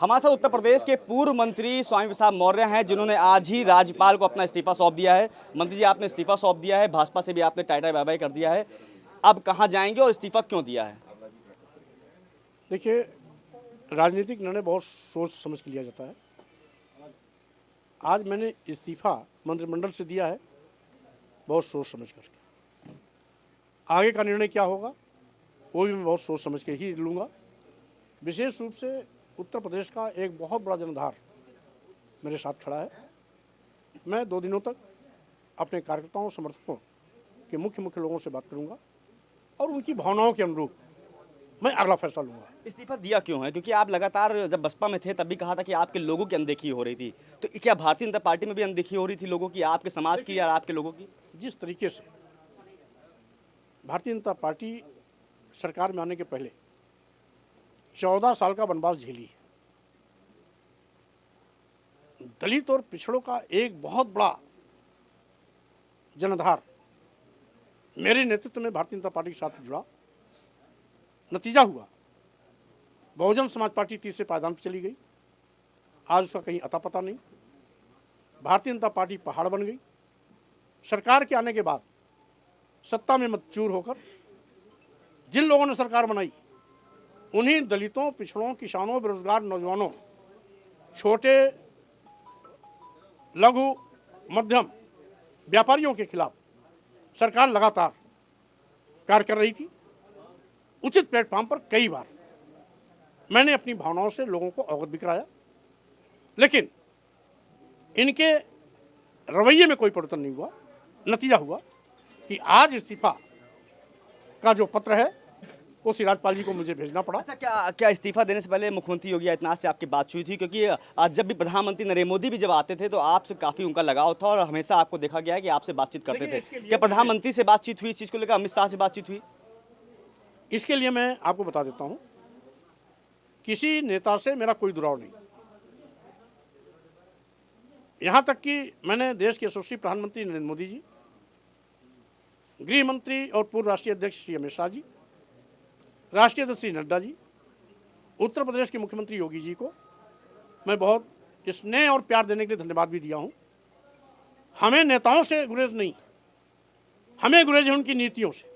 हमारे साथ उत्तर प्रदेश के पूर्व मंत्री स्वामी प्रसाद मौर्य हैं, जिन्होंने आज ही राज्यपाल को अपना इस्तीफा सौंप दिया है। मंत्री जी, आपने इस्तीफा सौंप दिया है, भाजपा से भी आपने टाटा बाय बाय कर दिया है। अब कहां जाएंगे और इस्तीफा क्यों दिया है? देखिए, राजनीतिक निर्णय बहुत सोच समझ के लिया जाता है। आज मैंने इस्तीफा मंत्रिमंडल से दिया है, बहुत सोच समझ करके। आगे का निर्णय क्या होगा वो भी मैं बहुत सोच समझ के ही लूँगा। विशेष रूप से उत्तर प्रदेश का एक बहुत बड़ा जनाधार मेरे साथ खड़ा है। मैं 2 दिनों तक अपने कार्यकर्ताओं समर्थकों के मुख्य लोगों से बात करूंगा और उनकी भावनाओं के अनुरूप मैं अगला फैसला लूंगा। इस्तीफा दिया क्यों है? क्योंकि आप लगातार जब बसपा में थे तब भी कहा था कि आपके लोगों की अनदेखी हो रही थी, तो क्या भारतीय जनता पार्टी में भी अनदेखी हो रही थी लोगों की, आपके समाज की या आपके लोगों की? जिस तरीके से भारतीय जनता पार्टी सरकार में आने के पहले 14 साल का वनवास झेली है, दलित और पिछड़ों का एक बहुत बड़ा जनाधार मेरे नेतृत्व में भारतीय जनता पार्टी के साथ जुड़ा। नतीजा हुआ बहुजन समाज पार्टी तीसरे पायदान पर चली गई। आज उसका कहीं अता पता नहीं। भारतीय जनता पार्टी पहाड़ बन गई। सरकार के आने के बाद सत्ता में मदचूर होकर जिन लोगों ने सरकार बनाई उन्हीं दलितों, पिछड़ों, किसानों, बेरोजगार नौजवानों, छोटे लघु मध्यम व्यापारियों के खिलाफ सरकार लगातार कार्य कर रही थी। उचित प्लेटफॉर्म पर कई बार मैंने अपनी भावनाओं से लोगों को अवगत भी कराया, लेकिन इनके रवैये में कोई परिवर्तन नहीं हुआ। नतीजा हुआ कि आज इस्तीफा का जो पत्र है वो श्री राज्यपाल जी को मुझे भेजना पड़ा। अच्छा, क्या इस्तीफा देने से पहले मुख्यमंत्री योगी आदित्यनाथ से आपकी बात हुई थी? क्योंकि आज जब भी प्रधानमंत्री नरेंद्र मोदी भी जब आते थे तो आपसे काफी उनका लगाव था और हमेशा आपको देखा गया है कि आपसे बातचीत करते थे। क्या प्रधानमंत्री से बातचीत हुई इस चीज को लेकर? अमित शाह से बातचीत हुई? इसके लिए मैं आपको बता देता हूं, किसी नेता से मेरा कोई दुराव नहीं। यहां तक कि मैंने देश के यशस्वी प्रधानमंत्री नरेंद्र मोदी जी, गृह मंत्री और पूर्व राष्ट्रीय अध्यक्ष श्री अमित शाह जी, राष्ट्रीय अध्यक्ष श्री नड्डा जी, उत्तर प्रदेश के मुख्यमंत्री योगी जी को मैं बहुत स्नेह और प्यार देने के लिए धन्यवाद भी दिया हूं। हमें नेताओं से गुरेज नहीं, हमें गुरेज है उनकी नीतियों से,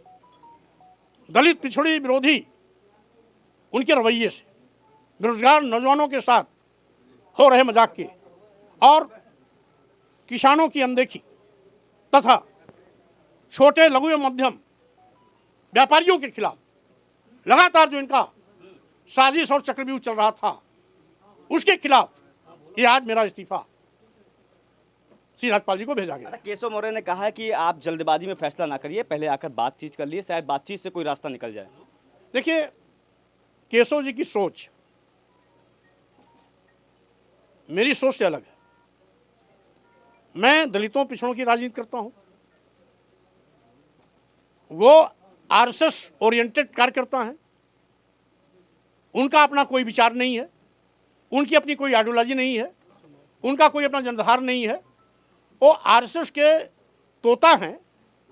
दलित पिछड़ी विरोधी उनके रवैये से, बेरोजगार नौजवानों के साथ हो रहे मजाक के और किसानों की अनदेखी तथा छोटे लघु एवं मध्यम व्यापारियों के खिलाफ लगातार जो इनका साजिश और चक्रव्यूह चल रहा था, उसके खिलाफ ये आज मेरा इस्तीफा श्री राज्यपाल जी को भेजा गया। केशव मौर्य ने कहा है कि आप जल्दबाजी में फैसला ना करिए, पहले आकर बातचीत कर लिए, शायद बातचीत से कोई रास्ता निकल जाए। देखिए, केशव जी की सोच मेरी सोच से अलग है। मैं दलितों पिछड़ों की राजनीति करता हूं, वो आरएसएस ओरिएंटेड कार्यकर्ता हैं। उनका अपना कोई विचार नहीं है, उनकी अपनी कोई आइडियोलॉजी नहीं है, उनका कोई अपना जनाधार नहीं है। वो आरएसएस के तोता हैं,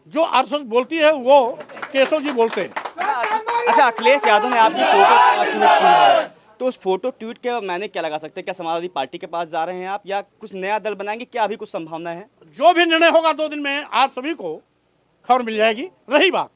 जो आरएसएस बोलती है वो केशव जी बोलते हैं। अच्छा, अखिलेश यादव ने आपकी फोटो ट्वीट की है, तो उस फोटो ट्वीट के मैंने क्या लगा सकते हैं? क्या समाजवादी पार्टी के पास जा रहे हैं आप या कुछ नया दल बनाएंगे? क्या अभी कुछ संभावना है? जो भी निर्णय होगा 2 दिन में आप सभी को खबर मिल जाएगी। रही बात,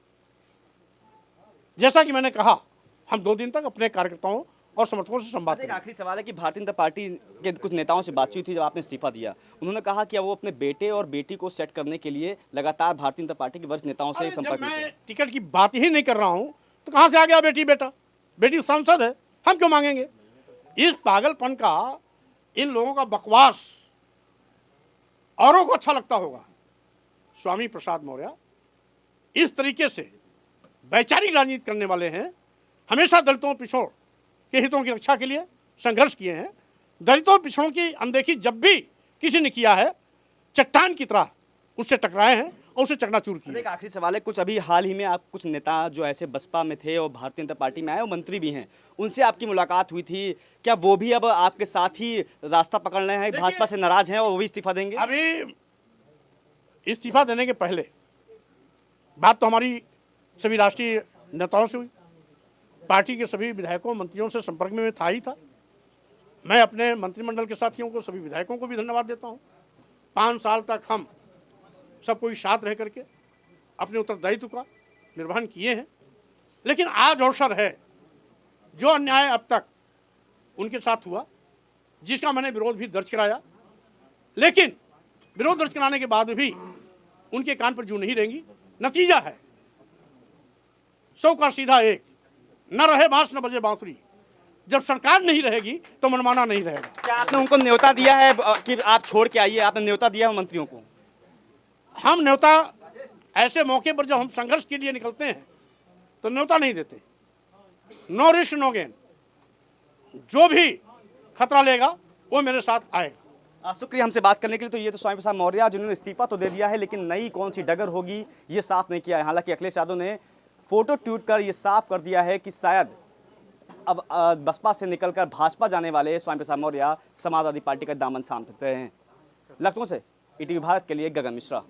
जैसा कि मैंने कहा, हम 2 दिन तक अपने कार्यकर्ताओं और समर्थकों से संवाद करेंगे। आखिरी सवाल है कि भारतीय जनता पार्टी के कुछ नेताओं से बातचीत थी जब आपने इस्तीफा दिया, उन्होंने कहा कि वो अपने बेटे और बेटी को सेट करने के लिए लगातार भारतीय जनता पार्टी के वरिष्ठ नेताओं से संपर्क में थे। मैं टिकट की बात ही नहीं कर रहा हूं तो कहां से आ गया बेटी बेटा? बेटी सांसद है, हम क्यों मांगेंगे? इस पागलपन का, इन लोगों का बकवास औरों को अच्छा लगता होगा। स्वामी प्रसाद मौर्य इस तरीके से वैचारिक राजनीति करने वाले हैं। हमेशा दलितों पिछड़ों के हितों की रक्षा के लिए संघर्ष किए हैं। दलितों पिछड़ों की अनदेखी जब भी किसी ने किया है, चट्टान की तरह उससे टकराए हैं और उसे चकनाचूर किया। एक आखिरी सवाल है, कुछ अभी हाल ही में आप कुछ नेता जो ऐसे बसपा में थे और भारतीय जनता पार्टी में आए और मंत्री भी हैं, उनसे आपकी मुलाकात हुई थी, क्या वो भी अब आपके साथ ही रास्ता पकड़ रहे हैं, भाजपा से नाराज हैं और वो भी इस्तीफा देंगे? अभी इस्तीफा देने के पहले बात तो हमारी सभी राष्ट्रीय नेताओं से हुई, पार्टी के सभी विधायकों मंत्रियों से संपर्क में था ही था। मैं अपने मंत्रिमंडल के साथियों को, सभी विधायकों को भी धन्यवाद देता हूँ। 5 साल तक हम सब कोई साथ रह करके अपने उत्तरदायित्व का निर्वहन किए हैं, लेकिन आज अवसर है, जो अन्याय अब तक उनके साथ हुआ, जिसका मैंने विरोध भी दर्ज कराया, लेकिन विरोध दर्ज कराने के बाद भी उनके कान पर जूं नहीं रहेंगी। नतीजा है 100 का सीधा एक, न रहे बांस न बजे बांसुरी। जब सरकार नहीं रहेगी तो मनमाना नहीं रहेगा। क्या आपने उनको न्योता दिया है कि आप छोड़ के आइए? आपने न्योता दिया है मंत्रियों को? हम न्योता ऐसे मौके पर जब हम संघर्ष के लिए निकलते हैं तो न्योता नहीं देते। नो रिस्क नो गेन, जो भी खतरा लेगा वो मेरे साथ आएगा। शुक्रिया हमसे बात करने के लिए। तो ये तो स्वामी प्रसाद मौर्य जिन्होंने इस्तीफा तो दे दिया है, लेकिन नई कौन सी डगर होगी ये साफ नहीं किया है। हालांकि अखिलेश यादव ने फोटो ट्वीट कर ये साफ कर दिया है कि शायद अब बसपा से निकलकर भाजपा जाने वाले स्वामी प्रसाद मौर्य समाजवादी पार्टी का दामन थाम सकते हैं। लखनऊ से ईटीवी भारत के लिए गगन मिश्रा।